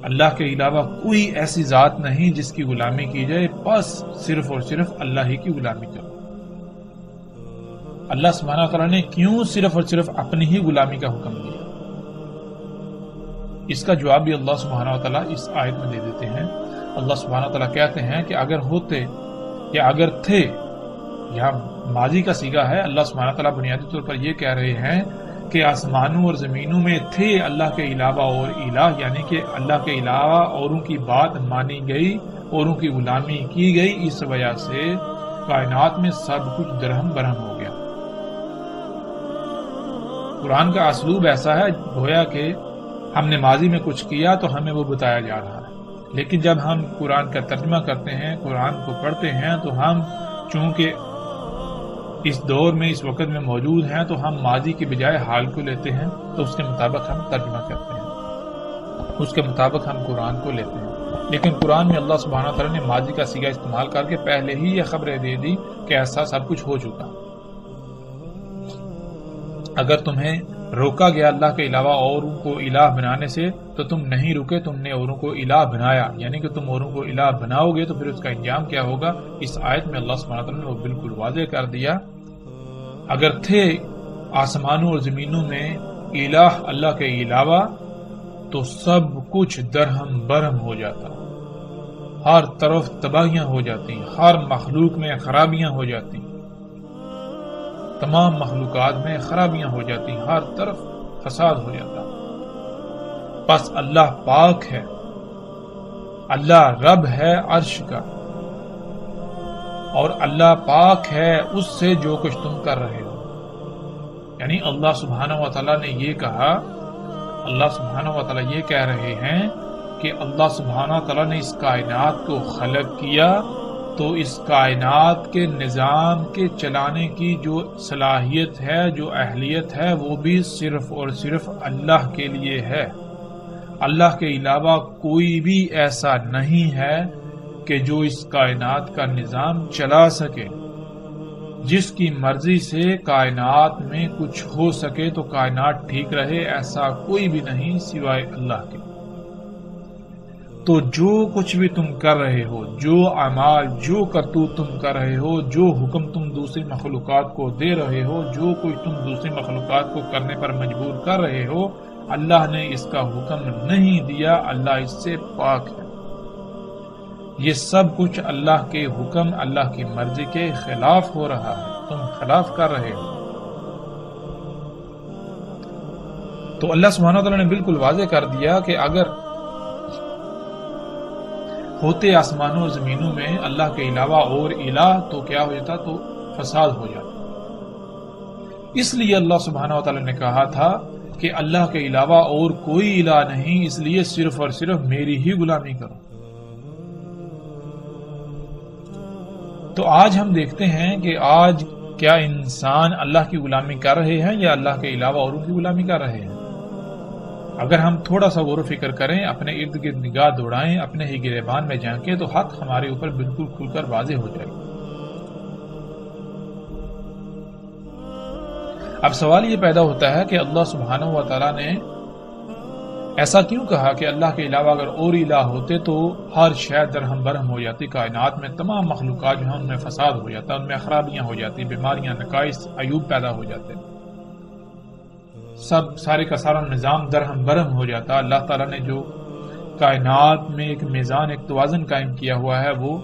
اللہ کے علاوہ کوئی ایسی ذات نہیں جس کی غلامی کی جائے، بس صرف اور صرف اللہ ہی کی غلامی کرو۔ اللہ سبحانہ وتعالی نے کیوں صرف اور صرف اپنی ہی غلامی کا حکم دیا؟ اس کا جواب بھی اللہ سبحانہ وتعالی اس آیت میں دے دیتے ہیں۔ اللہ سبحانہ وتعالی کہتے ہیں کہ اگر ہوتے یا اگر تھے، یہاں ماضی کا صیغہ ہے، اللہ سبحانہ وتعالی بنیادی طور پر یہ کہہ رہے ہیں کہ آسمانوں اور زمینوں میں تھے اللہ کے علاوہ اور الہ، یعنی کہ اللہ کے علاوہ اوروں کی بات مانی گئی، اوروں کی غلامی کی گئی، اس وجہ سے کائنات میں سب کچھ درہم برہم ہو گیا۔ قرآن کا اسلوب ایسا ہے گویا کہ ہم نے ماضی میں کچھ کیا تو ہمیں وہ بتایا جا رہا ہے، لیکن جب ہم قرآن کا ترجمہ کرتے ہیں، قرآن کو پڑھتے ہیں، تو ہم چونکہ اس دور میں اس وقت میں موجود ہیں تو ہم ماضی کے بجائے حال کو لیتے ہیں، تو اس کے مطابق ہم ترجمہ کرتے ہیں، اس کے مطابق ہم قرآن کو لیتے ہیں۔ لیکن قرآن میں اللہ سبحانہ تعالیٰ نے ماضی کا صیغہ استعمال کر کے پہلے ہی یہ خبریں دے دی کہ ایسا سب کچھ ہو چکا۔ اگر تمہیں روکا گیا اللہ کے علاوہ اوروں کو الہ بنانے سے تو تم نہیں رکے، تم نے اوروں کو الہ بنایا، یعنی کہ تم اوروں کو الہ بناؤ گے تو پھر اس کا انجام کیا ہوگا؟ اس آیت میں اللہ سبحانہ وتعالی نے وہ بالکل واضح کر دیا۔ اگر تھے آسمانوں اور زمینوں میں الہ اللہ کے علاوہ تو سب کچھ درہم برہم ہو جاتا، ہر طرف تباہیاں ہو جاتی، ہر مخلوق میں خرابیاں ہو جاتی، تمام مخلوقات میں خرابیاں ہو جاتی، ہر طرف فساد ہو جاتا۔ بس اللہ پاک ہے، اللہ رب ہے عرش کا، اور اللہ پاک ہے اس سے جو کچھ تم کر رہے ہو۔ یعنی اللہ سبحانہ وتعالی نے یہ کہا، اللہ سبحانہ وتعالی یہ کہہ رہے ہیں کہ اللہ سبحانہ وتعالی نے اس کائنات کو خلق کیا تو اس کائنات کے نظام کے چلانے کی جو صلاحیت ہے، جو اہلیت ہے، وہ بھی صرف اور صرف اللہ کے لیے ہے۔ اللہ کے علاوہ کوئی بھی ایسا نہیں ہے کہ جو اس کائنات کا نظام چلا سکے۔ جس کی مرضی سے کائنات میں کچھ ہو سکے تو کائنات ٹھیک رہے، ایسا کوئی بھی نہیں سوائے اللہ کے۔ تو جو کچھ بھی تم کر رہے ہو، جو اعمال، جو کرتوت تم کر رہے ہو، جو حکم تم دوسری مخلوقات کو دے رہے ہو، جو کچھ تم دوسری مخلوقات کو کرنے پر مجبور کر رہے ہو، اللہ نے اس کا حکم نہیں دیا، اللہ اس سے پاک ہے۔ یہ سب کچھ اللہ کے حکم، اللہ کی مرضی کے خلاف ہو رہا ہے، تم خلاف کر رہے ہو۔ تو اللہ سبحانہ وتعالی نے بالکل واضح کر دیا کہ اگر ہوتے آسمانوں اور زمینوں میں اللہ کے علاوہ اور الہ تو کیا ہو جاتا؟ تو فساد ہو جاتا۔ اس لیے اللہ سبحانہ وتعالی نے کہا تھا کہ اللہ کے علاوہ اور کوئی الہ نہیں، اس لیے صرف اور صرف میری ہی غلامی کرو۔ تو آج ہم دیکھتے ہیں کہ آج کیا انسان اللہ کی غلامی کر رہے ہیں یا اللہ کے علاوہ اوروں کی غلامی کر رہے ہیں؟ اگر ہم تھوڑا سا غور و فکر کریں، اپنے ارد گرد نگاہ دوڑائیں، اپنے ہی گریبان میں جھانکیں تو حق ہمارے اوپر بالکل کھل کر واضح ہو جائے گا۔ اب سوال یہ پیدا ہوتا ہے کہ اللہ سبحانہ و تعالیٰ نے ایسا کیوں کہا کہ اللہ کے علاوہ اگر اور الہ ہوتے تو ہر شے درہم برہم ہو جاتی، کائنات میں تمام مخلوقات جو ہیں ان میں فساد ہو جاتا، ان میں خرابیاں ہو جاتی، بیماریاں، نقائص، عیوب پیدا ہو جاتے، سب سارے کا سارا نظام درہم برہم ہو جاتا۔ اللہ تعالیٰ نے جو کائنات میں ایک میزان، ایک توازن قائم کیا ہوا ہے وہ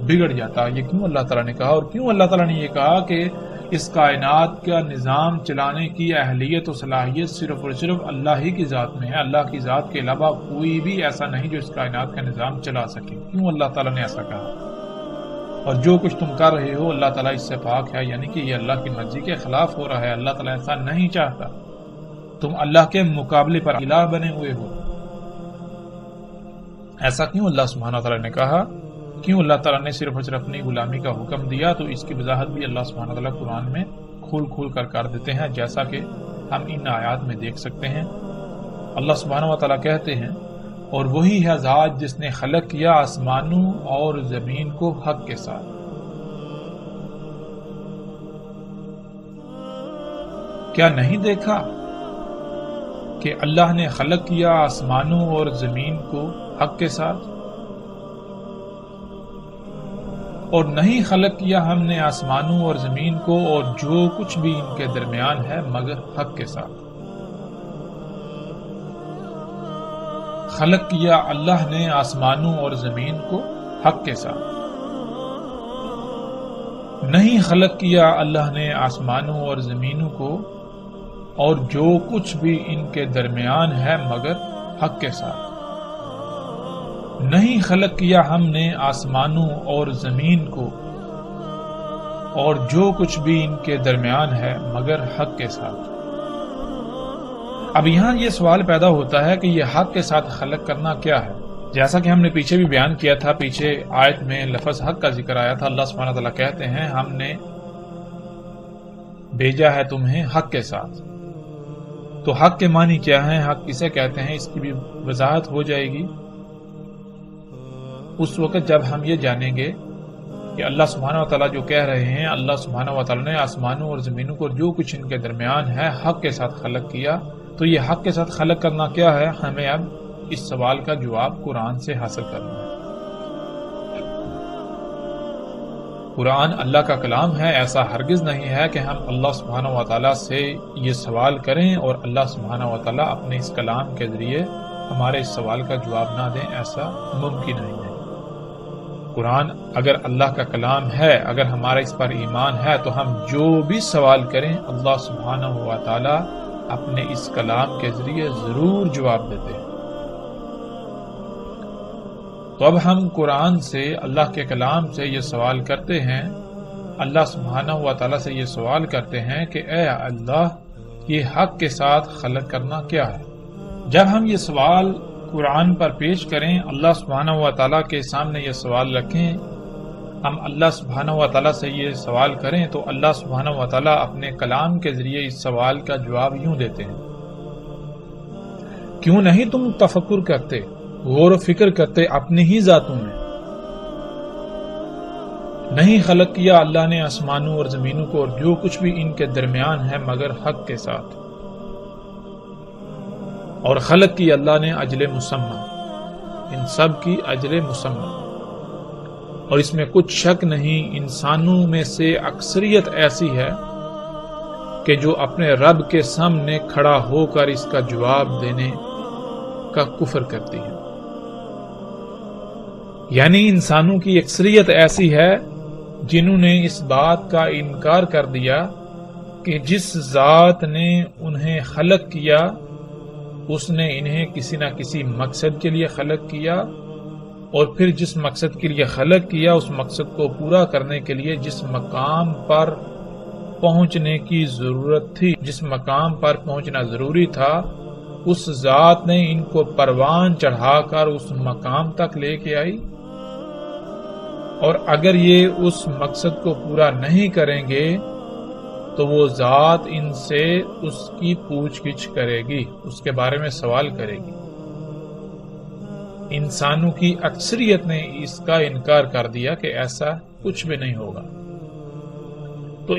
بگڑ جاتا۔ یہ کیوں اللہ تعالیٰ نے کہا؟ اور کیوں اللہ تعالیٰ نے یہ کہا کہ اس کائنات کا نظام چلانے کی اہلیت و صلاحیت صرف اور صرف اللہ ہی کی ذات میں ہے، اللہ کی ذات کے علاوہ کوئی بھی ایسا نہیں جو اس کائنات کا نظام چلا سکے۔ کیوں اللہ تعالیٰ نے ایسا کہا؟ اور جو کچھ تم کر رہے ہو اللہ تعالیٰ اس سے پاک ہے، یعنی کہ یہ اللہ کی مرضی کے خلاف ہو رہا ہے، اللہ تعالیٰ ایسا نہیں چاہتا، تم اللہ کے مقابلے پر الہ بنے ہوئے ہو۔ ایسا کیوں اللہ سبحانہ تعالیٰ نے کہا؟ کیوں اللہ تعالیٰ نے صرف اور صرف اپنی غلامی کا حکم دیا؟ تو اس کی وضاحت بھی اللہ سبحانہ تعالیٰ قرآن میں کھول کر دیتے ہیں، جیسا کہ ہم ان آیات میں دیکھ سکتے ہیں۔ اللہ سبحانہ تعالیٰ کہتے ہیں اور وہی ہے ذات جس نے خلق کیا آسمانوں اور زمین کو حق کے ساتھ۔ کیا نہیں دیکھا کہ اللہ نے خلق کیا آسمانوں اور زمین کو حق کے ساتھ؟ اور نہیں خلق کیا ہم نے آسمانوں اور زمین کو اور جو کچھ بھی ان کے درمیان ہے مگر حق کے ساتھ۔ خلق کیا اللہ نے آسمانوں اور زمین کو حق کے ساتھ۔ نہیں خلق کیا اللہ نے آسمانوں اور زمینوں کو اور جو کچھ بھی ان کے درمیان ہے مگر حق کے ساتھ۔ نہیں خلق کیا ہم نے آسمانوں اور زمین کو اور جو کچھ بھی ان کے درمیان ہے مگر حق کے ساتھ۔ اب یہاں یہ سوال پیدا ہوتا ہے کہ یہ حق کے ساتھ خلق کرنا کیا ہے؟ جیسا کہ ہم نے پیچھے بھی بیان کیا تھا، پیچھے آیت میں لفظ حق کا ذکر آیا تھا۔ اللہ سبحانہ وتعالیٰ کہتے ہیں ہم نے بھیجا ہے تمہیں حق کے ساتھ۔ تو حق کے معنی کیا ہیں، حق کسے کہتے ہیں، اس کی بھی وضاحت ہو جائے گی اس وقت جب ہم یہ جانیں گے کہ اللہ سبحانہ وتعالیٰ جو کہہ رہے ہیں اللہ سبحانہ وتعالیٰ نے آسمانوں اور زمینوں کو جو کچھ ان کے درمیان ہے حق کے ساتھ خلق کیا، تو یہ حق کے ساتھ خلق کرنا کیا ہے، ہمیں اب اس سوال کا جواب قرآن سے حاصل کرنا ہے۔ قرآن اللہ کا کلام ہے، ایسا ہرگز نہیں ہے کہ ہم اللہ سبحانہ وتعالیٰ سے یہ سوال کریں اور اللہ سبحانہ وتعالیٰ اپنے اس کلام کے ذریعے ہمارے اس سوال کا جواب نہ دیں، ایسا ممکن نہیں ہے۔ قرآن اگر اللہ کا کلام ہے، اگر ہمارا اس پر ایمان ہے، تو ہم جو بھی سوال کریں اللہ سبحانہ وتعالیٰ اپنے اس کلام کے ذریعے ضرور جواب دیتے ہیں۔ تو اب ہم قرآن سے، اللہ کے کلام سے یہ سوال کرتے ہیں، اللہ سبحانہ وتعالیٰ سے یہ سوال کرتے ہیں کہ اے اللہ، یہ حق کے ساتھ خلق کرنا کیا ہے؟ جب ہم یہ سوال قرآن پر پیش کریں، اللہ سبحانہ وتعالیٰ کے سامنے یہ سوال رکھیں، ہم اللہ سبحانہ وتعالیٰ سے یہ سوال کریں، تو اللہ سبحانہ وتعالیٰ اپنے کلام کے ذریعے اس سوال کا جواب یوں دیتے ہیں، کیوں نہیں تم تفکر کرتے، غور و فکر کرتے اپنی ہی ذاتوں میں؟ نہیں خلق کیا اللہ نے آسمانوں اور زمینوں کو اور جو کچھ بھی ان کے درمیان ہے مگر حق کے ساتھ، اور خلق کی اللہ نے اجل مسمى، ان سب کی اجل مسمى، اور اس میں کچھ شک نہیں انسانوں میں سے اکثریت ایسی ہے کہ جو اپنے رب کے سامنے کھڑا ہو کر اس کا جواب دینے کا کفر کرتی ہے۔ یعنی انسانوں کی اکثریت ایسی ہے جنہوں نے اس بات کا انکار کر دیا کہ جس ذات نے انہیں خلق کیا اس نے انہیں کسی نہ کسی مقصد کے لیے خلق کیا، اور پھر جس مقصد کے لیے خلق کیا اس مقصد کو پورا کرنے کے لیے جس مقام پر پہنچنے کی ضرورت تھی، جس مقام پر پہنچنا ضروری تھا، اس ذات نے ان کو پروان چڑھا کر اس مقام تک لے کے آئی، اور اگر یہ اس مقصد کو پورا نہیں کریں گے تو وہ ذات ان سے اس کی پوچھ گچھ کرے گی، اس کے بارے میں سوال کرے گی۔ انسانوں کی اکثریت نے اس کا انکار کر دیا کہ ایسا کچھ بھی نہیں ہوگا۔ تو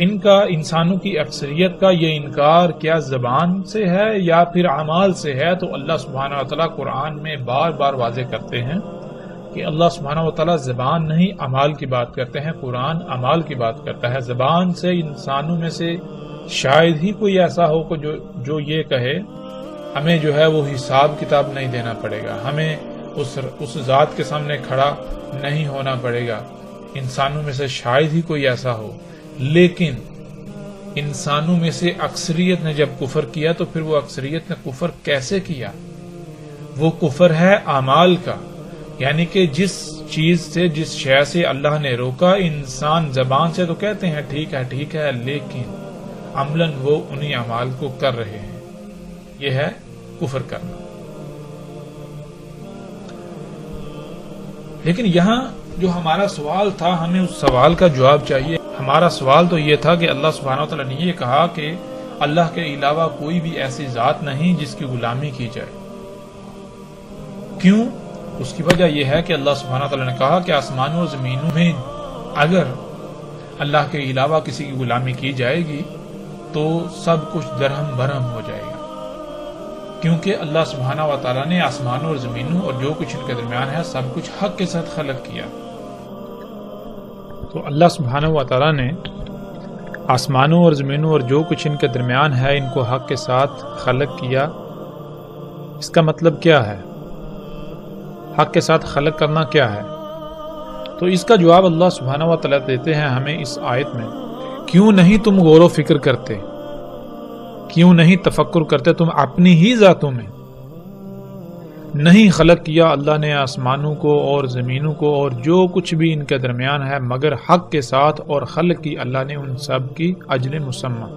انسانوں کی اکثریت کا یہ انکار کیا زبان سے ہے یا پھر اعمال سے ہے؟ تو اللہ سبحانہ وتعالیٰ قرآن میں بار بار واضح کرتے ہیں کہ اللہ سبحانہ وتعالیٰ زبان نہیں اعمال کی بات کرتے ہیں، قرآن اعمال کی بات کرتا ہے۔ زبان سے انسانوں میں سے شاید ہی کوئی ایسا ہو کہ جو یہ کہے ہمیں جو ہے وہ حساب کتاب نہیں دینا پڑے گا، ہمیں اس ذات کے سامنے کھڑا نہیں ہونا پڑے گا۔ انسانوں میں سے شاید ہی کوئی ایسا ہو، لیکن انسانوں میں سے اکثریت نے جب کفر کیا تو پھر وہ اکثریت نے کفر کیسے کیا؟ وہ کفر ہے اعمال کا، یعنی کہ جس چیز سے، جس شے سے اللہ نے روکا، انسان زبان سے تو کہتے ہیں ٹھیک ہے ٹھیک ہے، لیکن عملاً وہ انہی اعمال کو کر رہے ہیں، یہ ہے کفر کرنا۔ لیکن یہاں جو ہمارا سوال تھا، ہمیں اس سوال کا جواب چاہیے۔ ہمارا سوال تو یہ تھا کہ اللہ سبحانہ وتعالیٰ نے یہ کہا کہ اللہ کے علاوہ کوئی بھی ایسی ذات نہیں جس کی غلامی کی جائے۔ کیوں؟ اس کی وجہ یہ ہے کہ اللہ سبحانہ تعالیٰ نے کہا کہ آسمانوں اور زمینوں میں اگر اللہ کے علاوہ کسی کی غلامی کی جائے گی تو سب کچھ درہم برہم ہو جائے گا، کیونکہ اللہ سبحانہ و تعالیٰ نے آسمانوں اور زمینوں اور جو کچھ ان کے درمیان ہے سب کچھ حق کے ساتھ خلق کیا۔ تو اللہ سبحانہ و تعالیٰ نے آسمانوں اور زمینوں اور جو کچھ ان کے درمیان ہے ان کو حق کے ساتھ خلق کیا۔ اس کا مطلب کیا ہے؟ حق کے ساتھ خلق کرنا کیا ہے؟ تو اس کا جواب اللہ سبحانہ و تعالیٰ دیتے ہیں ہمیں اس آیت میں، کیوں نہیں تم غور و فکر کرتے، کیوں نہیں تفکر کرتے تم اپنی ہی ذاتوں میں؟ نہیں خلق کیا اللہ نے آسمانوں کو اور زمینوں کو اور جو کچھ بھی ان کے درمیان ہے مگر حق کے ساتھ، اور خلق کی اللہ نے ان سب کی اجل مسمى،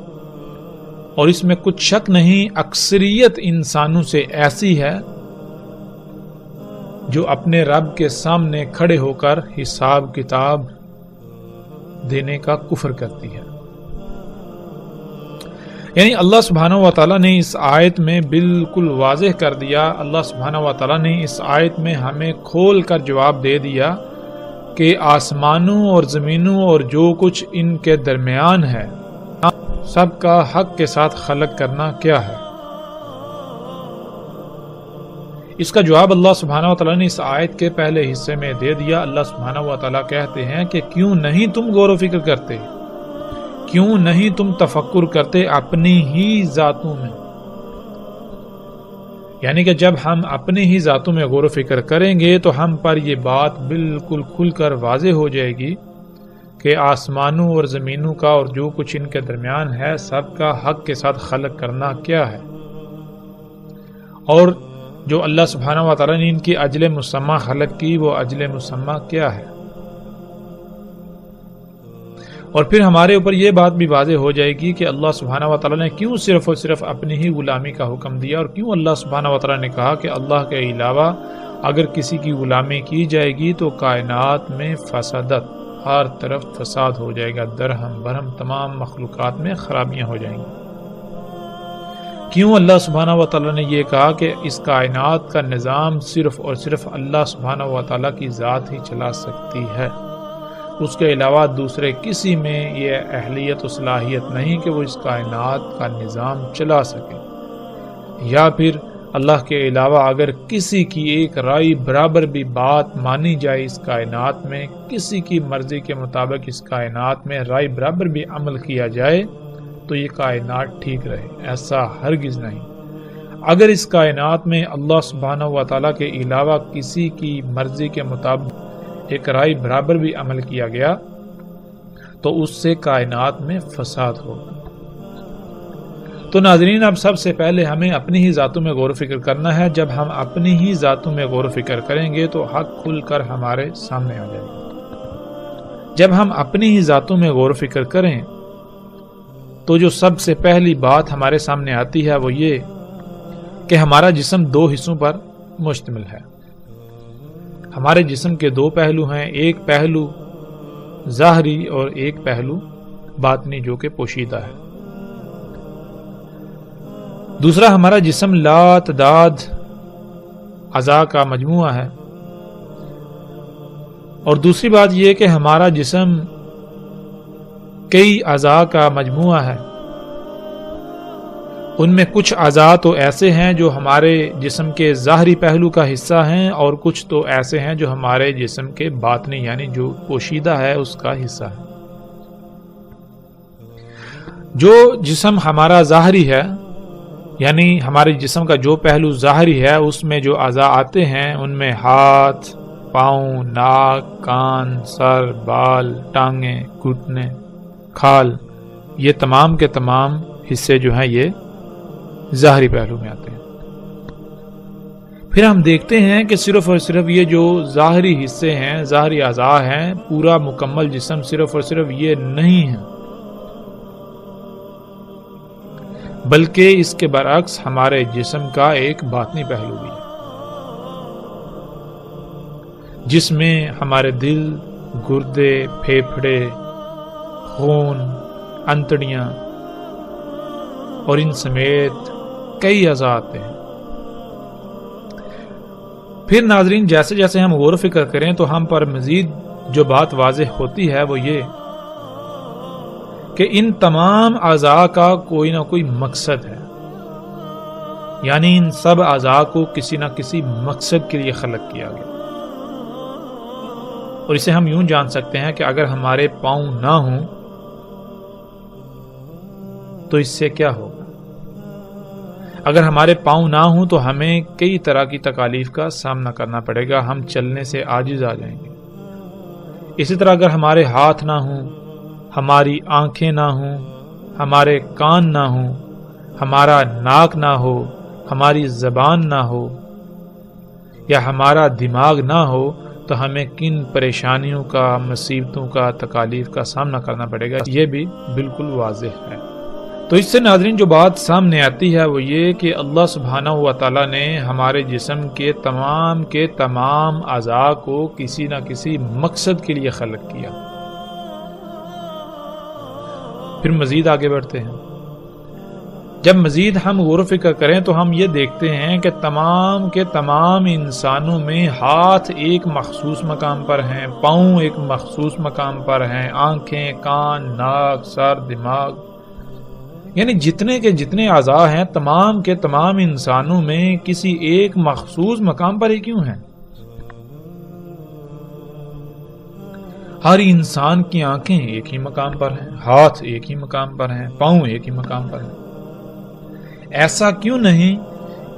اور اس میں کچھ شک نہیں اکثریت انسانوں سے ایسی ہے جو اپنے رب کے سامنے کھڑے ہو کر حساب کتاب دینے کا کفر کرتی ہے۔ یعنی اللہ سبحانہ و تعالیٰ نے اس آیت میں بالکل واضح کر دیا، اللہ سبحانہ و تعالیٰ نے اس آیت میں ہمیں کھول کر جواب دے دیا کہ آسمانوں اور زمینوں اور جو کچھ ان کے درمیان ہے سب کا حق کے ساتھ خلق کرنا کیا ہے۔ اس کا جواب اللہ سبحانہ و تعالیٰ نے اس آیت کے پہلے حصے میں دے دیا۔ اللہ سبحانہ و تعالیٰ کہتے ہیں کہ کیوں نہیں تم غور و فکر کرتے، کیوں نہیں تم تفکر کرتے اپنی ہی ذاتوں میں؟ یعنی کہ جب ہم اپنی ہی ذاتوں میں غور و فکر کریں گے تو ہم پر یہ بات بالکل کھل کر واضح ہو جائے گی کہ آسمانوں اور زمینوں کا اور جو کچھ ان کے درمیان ہے سب کا حق کے ساتھ خلق کرنا کیا ہے، اور جو اللہ سبحانہ و تعالیٰ نے ان کی اجل مسمى خلق کی وہ اجل مسمى کیا ہے۔ اور پھر ہمارے اوپر یہ بات بھی واضح ہو جائے گی کہ اللہ سبحانہ و تعالیٰ نے کیوں صرف اور صرف اپنی ہی غلامی کا حکم دیا، اور کیوں اللہ سبحانہ و تعالیٰ نے کہا کہ اللہ کے علاوہ اگر کسی کی غلامی کی جائے گی تو کائنات میں فسادت، ہر طرف فساد ہو جائے گا، درہم برہم تمام مخلوقات میں خرابیاں ہو جائیں گی۔ کیوں اللہ سبحانہ و تعالیٰ نے یہ کہا کہ اس کائنات کا نظام صرف اور صرف اللہ سبحانہ و تعالیٰ کی ذات ہی چلا سکتی ہے، اس کے علاوہ دوسرے کسی میں یہ اہلیت و صلاحیت نہیں کہ وہ اس کائنات کا نظام چلا سکے، یا پھر اللہ کے علاوہ اگر کسی کی ایک رائے برابر بھی بات مانی جائے اس کائنات میں، کسی کی مرضی کے مطابق اس کائنات میں رائے برابر بھی عمل کیا جائے تو یہ کائنات ٹھیک رہے، ایسا ہرگز نہیں۔ اگر اس کائنات میں اللہ سبحانہ و تعالیٰ کے علاوہ کسی کی مرضی کے مطابق ایک رائے برابر بھی عمل کیا گیا تو اس سے کائنات میں فساد ہوگا۔ تو ناظرین، اب سب سے پہلے ہمیں اپنی ہی ذاتوں میں غور و فکر کرنا ہے۔ جب ہم اپنی ہی ذاتوں میں غور و فکر کریں گے تو حق کھل کر ہمارے سامنے آ جائے گا۔ جب ہم اپنی ہی ذاتوں میں غور و فکر کریں تو جو سب سے پہلی بات ہمارے سامنے آتی ہے وہ یہ کہ ہمارا جسم دو حصوں پر مشتمل ہے۔ ہمارے جسم کے دو پہلو ہیں، ایک پہلو ظاہری اور ایک پہلو باطنی جو کہ پوشیدہ ہے۔ دوسرا، ہمارا جسم لا تعداد اعضاء کا مجموعہ ہے، اور دوسری بات یہ کہ ہمارا جسم کئی اعضاء کا مجموعہ ہے۔ ان میں کچھ اعضاء تو ایسے ہیں جو ہمارے جسم کے ظاہری پہلو کا حصہ ہیں، اور کچھ تو ایسے ہیں جو ہمارے جسم کے باطنی یعنی جو پوشیدہ ہے اس کا حصہ ہے۔ جو جسم ہمارا ظاہری ہے، یعنی ہمارے جسم کا جو پہلو ظاہری ہے، اس میں جو اعضاء آتے ہیں ان میں ہاتھ، پاؤں، ناک، کان، سر، بال، ٹانگیں، گھٹنے، کھال، یہ تمام کے تمام حصے جو ہیں یہ ظاہری پہلو میں آتے ہیں۔ پھر ہم دیکھتے ہیں کہ صرف اور صرف یہ جو ظاہری حصے ہیں، ظاہری اعضاء ہیں، پورا مکمل جسم صرف اور صرف یہ نہیں ہے، بلکہ اس کے برعکس ہمارے جسم کا ایک باطنی پہلو بھی ہے، جس میں ہمارے دل، گردے، پھیپھڑے، خون، انتڑیاں اور ان سمیت کئی اعضاء آتے ہیں۔ پھر ناظرین جیسے جیسے ہم غور و فکر کریں تو ہم پر مزید جو بات واضح ہوتی ہے وہ یہ کہ ان تمام اعضاء کا کوئی نہ کوئی مقصد ہے، یعنی ان سب اعضاء کو کسی نہ کسی مقصد کے لیے خلق کیا گیا۔ اور اسے ہم یوں جان سکتے ہیں کہ اگر ہمارے پاؤں نہ ہوں تو اس سے کیا ہوگا؟ اگر ہمارے پاؤں نہ ہوں تو ہمیں کئی طرح کی تکالیف کا سامنا کرنا پڑے گا، ہم چلنے سے عاجز آ جائیں گے۔ اسی طرح اگر ہمارے ہاتھ نہ ہوں، ہماری آنکھیں نہ ہوں، ہمارے کان نہ ہوں، ہمارا ناک نہ ہو، ہماری زبان نہ ہو یا ہمارا دماغ نہ ہو تو ہمیں کن پریشانیوں کا، مصیبتوں کا، تکالیف کا سامنا کرنا پڑے گا، یہ بھی بالکل واضح ہے۔ تو اس سے ناظرین جو بات سامنے آتی ہے وہ یہ کہ اللہ سبحانہ و تعالیٰ نے ہمارے جسم کے تمام اعضاء کو کسی نہ کسی مقصد کے لیے خلق کیا۔ پھر مزید آگے بڑھتے ہیں۔ جب مزید ہم غور و فکر کریں تو ہم یہ دیکھتے ہیں کہ تمام کے تمام انسانوں میں ہاتھ ایک مخصوص مقام پر ہیں، پاؤں ایک مخصوص مقام پر ہیں، آنکھیں، کان، ناک، سر، دماغ، یعنی جتنے کے جتنے اعضاء ہیں تمام کے تمام انسانوں میں کسی ایک مخصوص مقام پر ہی کیوں ہیں؟ ہر انسان کی آنکھیں ایک ہی مقام پر ہیں، ہاتھ ایک ہی مقام پر ہیں، پاؤں ایک ہی مقام پر ہیں۔ ایسا کیوں نہیں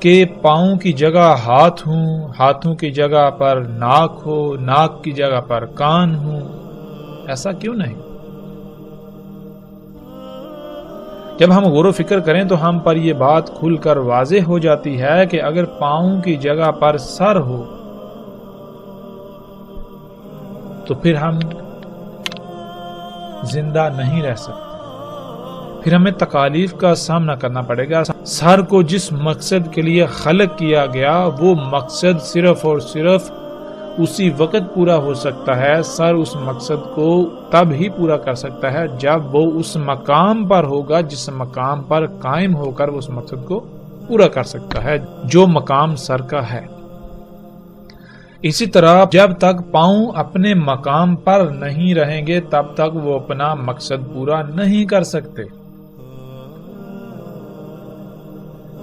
کہ پاؤں کی جگہ ہاتھ ہوں، ہاتھوں کی جگہ پر ناک ہو، ناک کی جگہ پر کان ہوں؟ ایسا کیوں نہیں؟ جب ہم غور و فکر کریں تو ہم پر یہ بات کھل کر واضح ہو جاتی ہے کہ اگر پاؤں کی جگہ پر سر ہو تو پھر ہم زندہ نہیں رہ سکتے، پھر ہمیں تکالیف کا سامنا کرنا پڑے گا۔ سر کو جس مقصد کے لیے خلق کیا گیا وہ مقصد صرف اور صرف اسی وقت پورا ہو سکتا ہے، سر اس مقصد کو تب ہی پورا کر سکتا ہے جب وہ اس مقام پر ہوگا جس مقام پر قائم ہو کر وہ اس مقصد کو پورا کر سکتا ہے جو مقام سر کا ہے۔ اسی طرح جب تک پاؤں اپنے مقام پر نہیں رہیں گے تب تک وہ اپنا مقصد پورا نہیں کر سکتے۔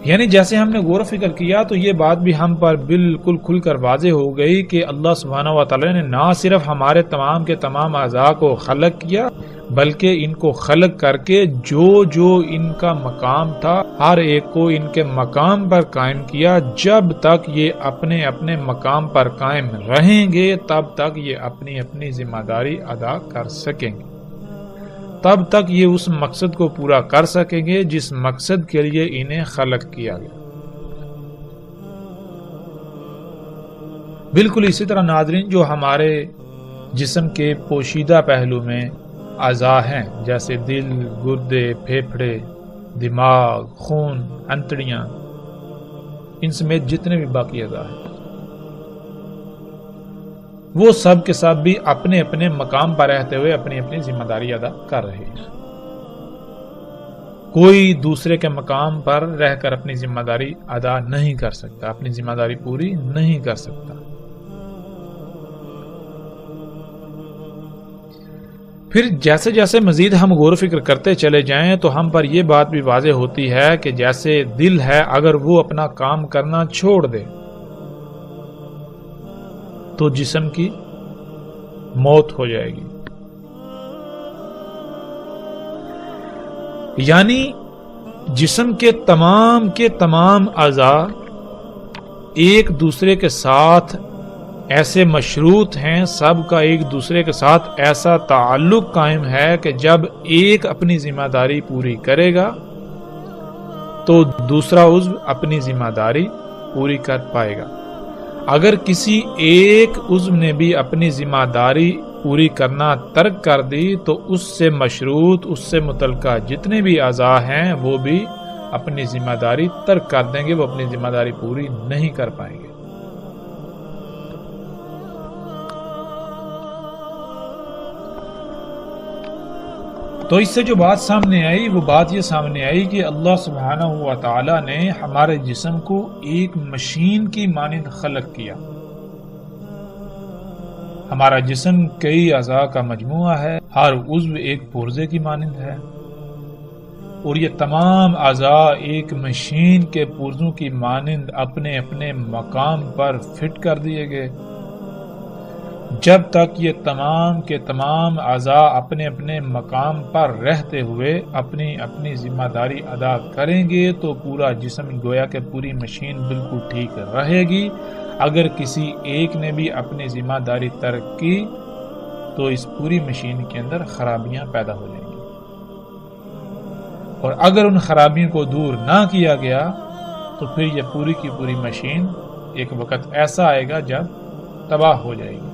یعنی جیسے ہم نے غور و فکر کیا تو یہ بات بھی ہم پر بالکل کھل کر واضح ہو گئی کہ اللہ سبحانہ و تعالی نے نہ صرف ہمارے تمام کے تمام اعضاء کو خلق کیا بلکہ ان کو خلق کر کے جو ان کا مقام تھا ہر ایک کو ان کے مقام پر قائم کیا۔ جب تک یہ اپنے اپنے مقام پر قائم رہیں گے تب تک یہ اپنی اپنی ذمہ داری ادا کر سکیں گے، تب تک یہ اس مقصد کو پورا کر سکیں گے جس مقصد کے لیے انہیں خلق کیا گیا۔ بالکل اسی طرح ناظرین جو ہمارے جسم کے پوشیدہ پہلو میں اعضاء ہیں جیسے دل، گردے، پھیپھڑے، دماغ، خون، انتڑیاں، ان سمیت جتنے بھی باقی اعضاء ہیں وہ سب کے سب بھی اپنے اپنے مقام پر رہتے ہوئے اپنی اپنی ذمہ داری ادا کر رہے ہیں۔ کوئی دوسرے کے مقام پر رہ کر اپنی ذمہ داری ادا نہیں کر سکتا، اپنی ذمہ داری پوری نہیں کر سکتا۔ پھر جیسے جیسے مزید ہم غور و فکر کرتے چلے جائیں تو ہم پر یہ بات بھی واضح ہوتی ہے کہ جیسے دل ہے اگر وہ eپنا کام کرنا چھوڑ دے تو جسم کی موت ہو جائے گی۔ یعنی جسم کے تمام اعضاء ایک دوسرے کے ساتھ ایسے مشروط ہیں، سب کا ایک دوسرے کے ساتھ ایسا تعلق قائم ہے کہ جب ایک اپنی ذمہ داری پوری کرے گا تو دوسرا عضو اپنی ذمہ داری پوری کر پائے گا۔ اگر کسی ایک عضو نے بھی اپنی ذمہ داری پوری کرنا ترک کر دی تو اس سے مشروط، اس سے متعلقہ جتنے بھی اعضاء ہیں وہ بھی اپنی ذمہ داری ترک کر دیں گے، وہ اپنی ذمہ داری پوری نہیں کر پائیں گے۔ تو اس سے جو بات سامنے آئی وہ بات یہ سامنے آئی کہ اللہ سبحانہ و تعالی نے ہمارے جسم کو ایک مشین کی مانند خلق کیا۔ ہمارا جسم کئی اعضاء کا مجموعہ ہے، ہر عضو ایک پرزے کی مانند ہے، اور یہ تمام اعضاء ایک مشین کے پرزوں کی مانند اپنے اپنے مقام پر فٹ کر دیے گئے۔ جب تک یہ تمام کے تمام اعضاء اپنے اپنے مقام پر رہتے ہوئے اپنی اپنی ذمہ داری ادا کریں گے تو پورا جسم گویا کہ پوری مشین بالکل ٹھیک رہے گی۔ اگر کسی ایک نے بھی اپنی ذمہ داری ترک کی تو اس پوری مشین کے اندر خرابیاں پیدا ہو جائیں گی، اور اگر ان خرابیوں کو دور نہ کیا گیا تو پھر یہ پوری کی پوری مشین ایک وقت ایسا آئے گا جب تباہ ہو جائے گی۔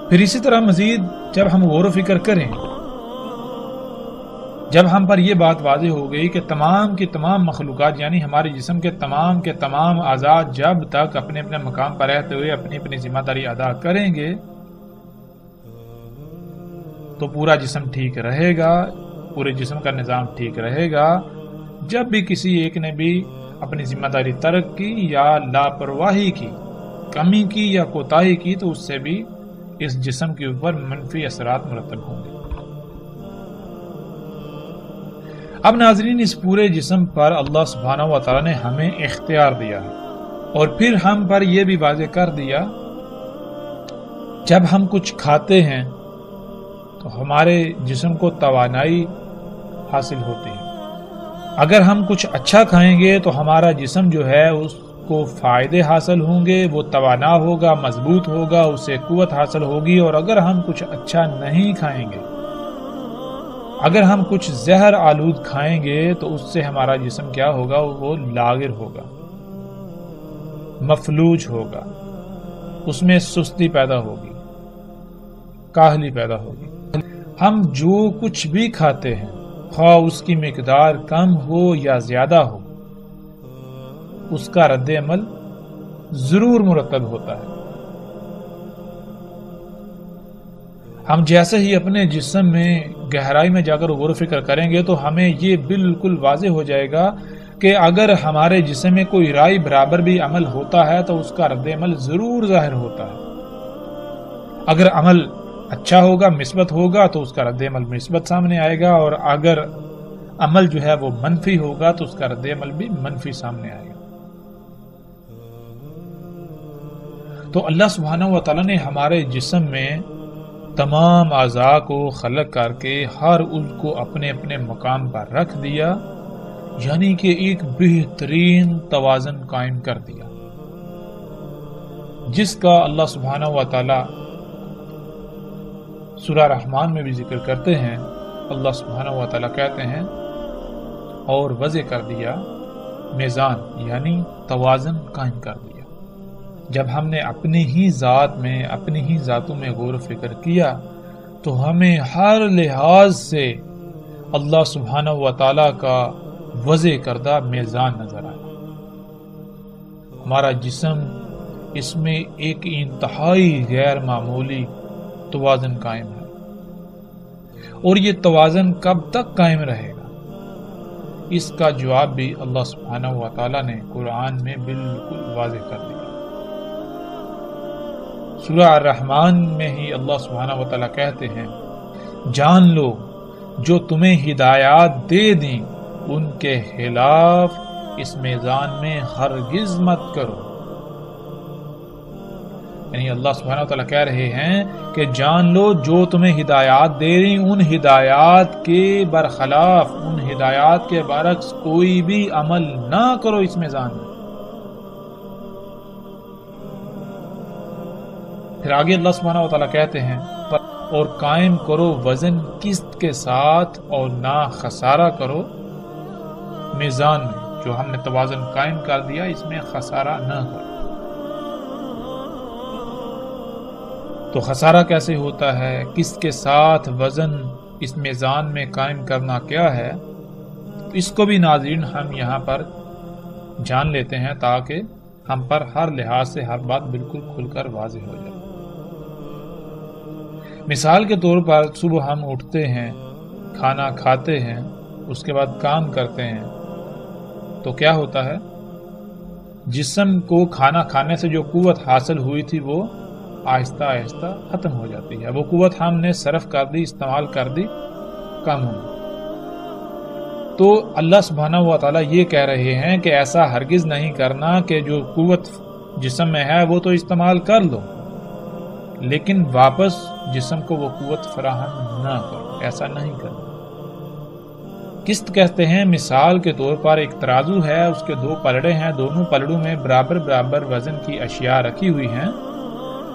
پھر اسی طرح مزید جب ہم غور و فکر کریں، جب ہم پر یہ بات واضح ہو گئی کہ تمام کی تمام مخلوقات یعنی ہمارے جسم کے تمام اعضاء جب تک اپنے اپنے مقام پر رہتے ہوئے اپنی اپنی ذمہ داری ادا کریں گے تو پورا جسم ٹھیک رہے گا، پورے جسم کا نظام ٹھیک رہے گا۔ جب بھی کسی ایک نے بھی اپنی ذمہ داری ترک کی یا لاپرواہی کی، کمی کی یا کوتاہی کی تو اس سے بھی اس جسم کے اوپر منفی اثرات مرتب ہوں گے۔ اب ناظرین، اس پورے جسم پر اللہ سبحانہ و تعالی نے ہمیں اختیار دیا ہے، اور پھر ہم پر یہ بھی واضح کر دیا جب ہم کچھ کھاتے ہیں تو ہمارے جسم کو توانائی حاصل ہوتی ہے۔ اگر ہم کچھ اچھا کھائیں گے تو ہمارا جسم جو ہے اس کو فائدے حاصل ہوں گے، وہ توانا ہوگا، مضبوط ہوگا، اسے قوت حاصل ہوگی۔ اور اگر ہم کچھ اچھا نہیں کھائیں گے، اگر ہم کچھ زہر آلود کھائیں گے تو اس سے ہمارا جسم کیا ہوگا؟ وہ لاغر ہوگا، مفلوج ہوگا، اس میں سستی پیدا ہوگی، کاہلی پیدا ہوگی۔ ہم جو کچھ بھی کھاتے ہیں، خواہ اس کی مقدار کم ہو یا زیادہ ہو، اس کا رد عمل ضرور مرتب ہوتا ہے۔ ہم جیسے ہی اپنے جسم میں گہرائی میں جا کر غور و فکر کریں گے تو ہمیں یہ بالکل واضح ہو جائے گا کہ اگر ہمارے جسم میں کوئی رائے برابر بھی عمل ہوتا ہے تو اس کا رد عمل ضرور ظاہر ہوتا ہے۔ اگر عمل اچھا ہوگا، مثبت ہوگا تو اس کا رد عمل مثبت سامنے آئے گا، اور اگر عمل جو ہے وہ منفی ہوگا تو اس کا رد عمل بھی منفی سامنے آئے گا۔ تو اللہ سبحانہ و تعالیٰ نے ہمارے جسم میں تمام اعضاء کو خلق کر کے ہر عضو کو اپنے اپنے مقام پر رکھ دیا، یعنی کہ ایک بہترین توازن قائم کر دیا، جس کا اللہ سبحانہ و تعالیٰ سورہ رحمان میں بھی ذکر کرتے ہیں۔ اللہ سبحانہ و تعالیٰ کہتے ہیں اور وضع کر دیا میزان، یعنی توازن قائم کر دیا۔ جب ہم نے اپنی ہی ذات میں، اپنی ہی ذاتوں میں غور و فکر کیا تو ہمیں ہر لحاظ سے اللہ سبحانہ و تعالیٰ کا وضع کردہ میزان نظر آیا۔ ہمارا جسم، اس میں ایک انتہائی غیر معمولی توازن قائم ہے، اور یہ توازن کب تک قائم رہے گا؟ اس کا جواب بھی اللہ سبحانہ و تعالیٰ نے قرآن میں بالکل واضح کر دیا۔ سورہ الرحمن میں ہی اللہ سبحانہ و تعالیٰ کہتے ہیں، جان لو جو تمہیں ہدایات دے دیں ان کے خلاف اس میزان میں ہرگز مت کرو۔ یعنی اللہ سبحانہ و تعالیٰ کہہ رہے ہیں کہ جان لو جو تمہیں ہدایات دے رہی ان ہدایات کے برخلاف، ان ہدایات کے برعکس کوئی بھی عمل نہ کرو اس میزان میں۔ پھر آگے اللہ سبحانہ و تعالیٰ کہتے ہیں، اور قائم کرو وزن قسط کے ساتھ اور نہ خسارہ کرو میزان میں۔ جو ہم نے توازن قائم کر دیا اس میں خسارہ نہ کرو۔ تو خسارہ کیسے ہوتا ہے؟ قسط کے ساتھ وزن اس میزان میں قائم کرنا کیا ہے؟ اس کو بھی ناظرین ہم یہاں پر جان لیتے ہیں تاکہ ہم پر ہر لحاظ سے ہر بات بالکل کھل کر واضح ہو جائے۔ مثال کے طور پر صبح ہم اٹھتے ہیں، کھانا کھاتے ہیں، اس کے بعد کام کرتے ہیں، تو کیا ہوتا ہے؟ جسم کو کھانا کھانے سے جو قوت حاصل ہوئی تھی وہ آہستہ آہستہ ختم ہو جاتی ہے. وہ قوت ہم نے صرف کر دی، استعمال کر دی کاموں میں. تو اللہ سبحانہ و تعالیٰ یہ کہہ رہے ہیں کہ ایسا ہرگز نہیں کرنا کہ جو قوت جسم میں ہے وہ تو استعمال کر لو لیکن واپس جسم کو وہ قوت فراہم نہ کرو. ایسا نہیں کرنا. قسط کہتے ہیں مثال کے طور پر ایک ترازو ہے، اس کے 2 پلڑے ہیں، دونوں پلڑوں میں برابر برابر وزن کی اشیاء رکھی ہوئی ہیں.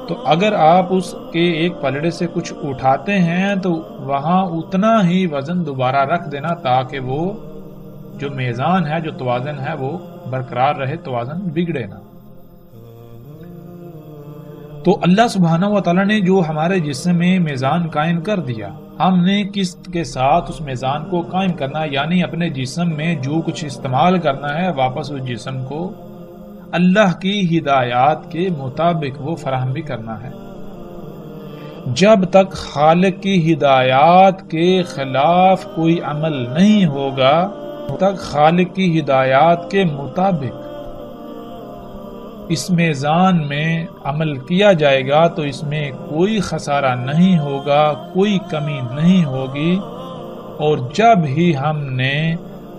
تو اگر آپ اس کے ایک پلڑے سے کچھ اٹھاتے ہیں تو وہاں اتنا ہی وزن دوبارہ رکھ دینا تاکہ وہ جو میزان ہے، جو توازن ہے وہ برقرار رہے، توازن بگڑے نہ. تو اللہ سبحانہ و تعالیٰ نے جو ہمارے جسم میں میزان قائم کر دیا، ہم نے قسط کے ساتھ اس میزان کو قائم کرنا، یعنی اپنے جسم میں جو کچھ استعمال کرنا ہے واپس اس جسم کو اللہ کی ہدایات کے مطابق وہ فراہم بھی کرنا ہے. جب تک خالق کی ہدایات کے خلاف کوئی عمل نہیں ہوگا، تب تک خالق کی ہدایات کے مطابق اس میزان میں عمل کیا جائے گا تو اس میں کوئی خسارہ نہیں ہوگا، کوئی کمی نہیں ہوگی. اور جب ہی ہم نے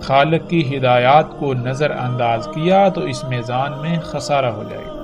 خالق کی ہدایات کو نظر انداز کیا تو اس میزان میں خسارہ ہو جائے گا.